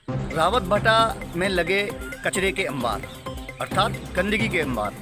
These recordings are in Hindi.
रावत भाटा में लगे कचरे के अंबार अर्थात गंदगी के अंबार।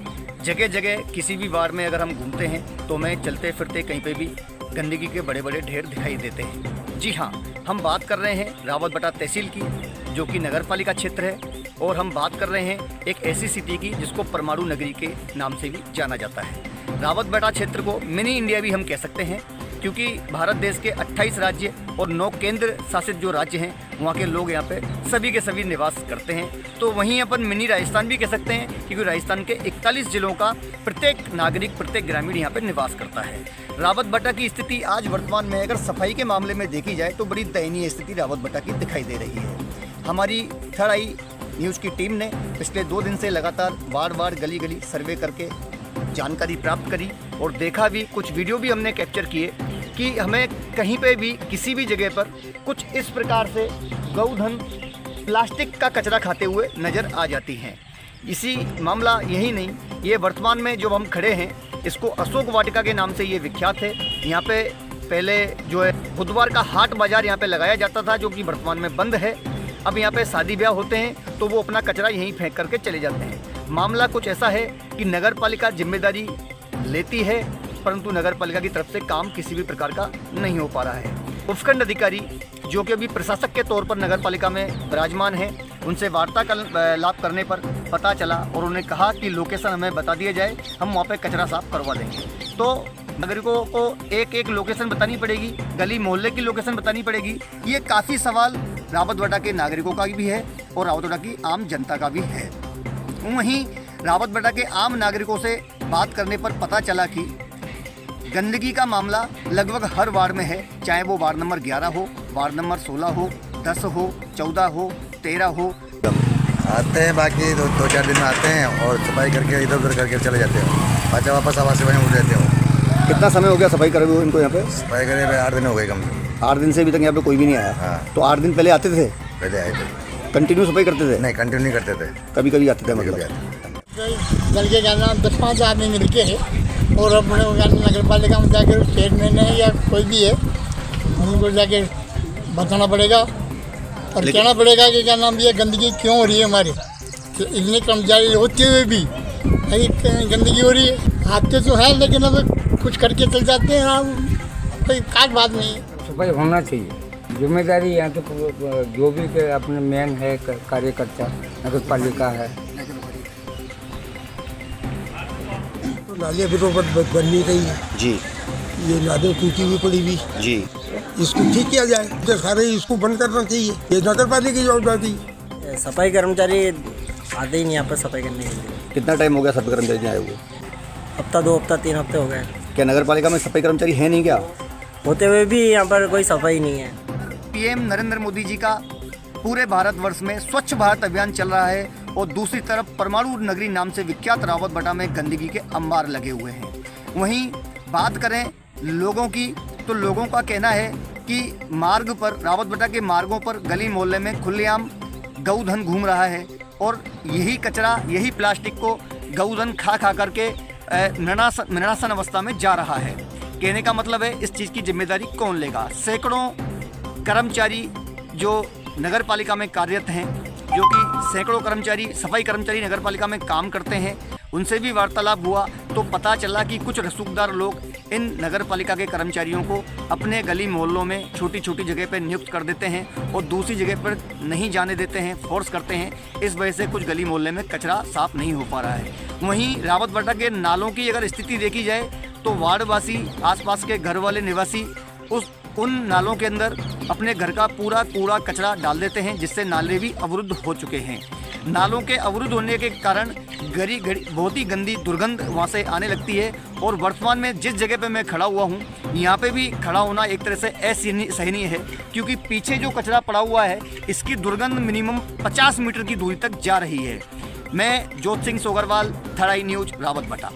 जगह जगह किसी भी वार्ड में अगर हम घूमते हैं तो हमें चलते फिरते कहीं पे भी गंदगी के बड़े बड़े ढेर दिखाई देते हैं। जी हाँ, हम बात कर रहे हैं रावत भाटा तहसील की, जो कि नगर पालिका क्षेत्र है, और हम बात कर रहे हैं एक ऐसी सिटी की जिसको परमाणु नगरी के नाम से भी जाना जाता है। रावत भाटा क्षेत्र को मिनी इंडिया भी हम कह सकते हैं, क्योंकि भारत देश के 28 राज्य और 9 केंद्र शासित जो राज्य हैं वहाँ के लोग यहाँ पे सभी के सभी निवास करते हैं। तो वहीं अपन मिनी राजस्थान भी कह सकते हैं, क्योंकि राजस्थान के 41 जिलों का प्रत्येक नागरिक, प्रत्येक ग्रामीण यहाँ पे निवास करता है। रावत भाटा की स्थिति आज वर्तमान में अगर सफाई के मामले में देखी जाए तो बड़ी दयनीय स्थिति रावत भाटा की दिखाई दे रही है। हमारी थर्ड आई न्यूज़ की टीम ने पिछले 2 दिन से लगातार वार्ड गली गली सर्वे करके जानकारी प्राप्त करी और देखा भी, कुछ वीडियो भी हमने कैप्चर किए कि हमें कहीं पे भी किसी भी जगह पर कुछ इस प्रकार से गौधन प्लास्टिक का कचरा खाते हुए नज़र आ जाती हैं। इसी मामला यही नहीं, ये वर्तमान में जो हम खड़े हैं इसको अशोक वाटिका के नाम से ये विख्यात है। यहाँ पे पहले जो है बुधवार का हाट बाज़ार यहाँ पे लगाया जाता था, जो कि वर्तमान में बंद है। अब यहाँ पे शादी ब्याह होते हैं तो वो अपना कचरा यहीं फेंक करके चले जाते हैं। मामला कुछ ऐसा है कि नगर पालिका जिम्मेदारी लेती है, परंतु नगर पालिका की तरफ से काम किसी भी प्रकार का नहीं हो पा रहा है। उपखंड अधिकारी जो कि अभी प्रशासक के तौर पर नगर पालिका में विराजमान हैं, उनसे वार्तालाप करने पर पता चला और उन्होंने कहा कि लोकेशन हमें बता दिया जाए, हम वहाँ पे कचरा साफ करवा देंगे। तो नागरिकों को एक एक लोकेशन बतानी पड़ेगी, गली मोहल्ले की लोकेशन बतानी पड़ेगी। ये काफ़ी सवाल रावत भाटा के नागरिकों का भी है और रावत भाटा की आम जनता का भी है। वहीं रावत भाटा के आम नागरिकों से बात करने पर पता चला कि गंदगी का मामला लगभग हर वार्ड में है, चाहे वो वार्ड नंबर 11 हो, वार्ड नंबर 16 हो, 10 हो, 14 हो, 13 हो। आते हैं, बाकी 2-4 दिन में आते हैं और सफाई करके इधर उधर करके चले जाते हैं। बच्चा वापस आवास से वहीं उठ जाते हो। कितना समय हो गया सफाई करे हुए इनको यहाँ पे? सफाई करे हुए 8 दिन हो गए कम। 8 दिन से अभी तक यहाँ पे कोई भी नहीं आया। हाँ। तो 8 दिन पहले आते थे? पहले आए थे। कंटिन्यू सफाई करते थे? नहीं, कंटिन्यू नहीं करते थे, कभी कभी आते थे। मतलब जल के जाना 10-5 आदमी मिल के है और अपने नगर पालिका में जाकर चेयरमैन है या कोई भी है, उनको जाके बताना पड़ेगा और कहना पड़ेगा कि क्या नाम, ये गंदगी क्यों हो रही है हमारे, तो इतने कर्मचारी होते हुए भी गंदगी हो रही है। आते तो है लेकिन अब कुछ करके चल जाते हैं, कोई खास बात नहीं है। सफाई होना चाहिए, जिम्मेदारी यहाँ तो जो भी के अपने मेन है कार्यकर्ता नगर पालिका है। तो नालियाँ भी तो बन नहीं रही है जी, ये नालियाँ टूटी हुई पड़ी हुई जी, इसको ठीक किया जाए, तो सारे इसको बंद करना चाहिए, ये नगर पालिका की जवाबदारी है। सफाई कर्मचारी आते ही नहीं यहाँ पर सफाई करने के लिए। कितना टाइम हो गया सफाई कर्मचारी आए हुए? हफ्ता 2 हफ्ता 3 हफ्ते हो गए। क्या नगर पालिका में सफाई कर्मचारी है नहीं क्या? होते हुए भी यहाँ पर कोई सफाई नहीं है। पीएम नरेंद्र मोदी जी का पूरे भारतवर्ष में स्वच्छ भारत अभियान चल रहा है और दूसरी तरफ परमाणु नगरी नाम से विख्यात रावत भाटा में गंदगी के अंबार लगे हुए हैं। वहीं बात करें लोगों की, तो लोगों का कहना है कि मार्ग पर, रावत भाटा के मार्गों पर, गली मोहल्ले में खुलेआम गौधन घूम रहा है और यही कचरा, यही प्लास्टिक को गौधन खा करके निरासन अवस्था में जा रहा है। कहने का मतलब है इस चीज़ की जिम्मेदारी कौन लेगा? सैकड़ों कर्मचारी जो नगर पालिका में कार्यरत हैं, जो कि सैकड़ों कर्मचारी, सफाई कर्मचारी नगर पालिका में काम करते हैं, उनसे भी वार्तालाप हुआ तो पता चला कि कुछ रसूखदार लोग इन नगर पालिका के कर्मचारियों को अपने गली मोहल्लों में छोटी छोटी जगह पर नियुक्त कर देते हैं और दूसरी जगह पर नहीं जाने देते हैं, फोर्स करते हैं। इस वजह से कुछ गली मोहल्ले में कचरा साफ नहीं हो पा रहा है। वहीं रावत भाटा के नालों की अगर स्थिति देखी जाए तो वार्डवासी, आसपास के घर वाले निवासी उन नालों के अंदर अपने घर का पूरा कूड़ा कचरा डाल देते हैं, जिससे नाले भी अवरुद्ध हो चुके हैं। नालों के अवरुद्ध होने के कारण घड़ी बहुत ही गंदी दुर्गंध वहाँ से आने लगती है और वर्तमान में जिस जगह पे मैं खड़ा हुआ हूँ, यहाँ पे भी खड़ा होना एक तरह से असहनीय है, क्योंकि पीछे जो कचरा पड़ा हुआ है इसकी दुर्गंध मिनिमम 50 मीटर की दूरी तक जा रही है। मैं ज्योत Singh Sogarwal, third I news, Rawat भाटा।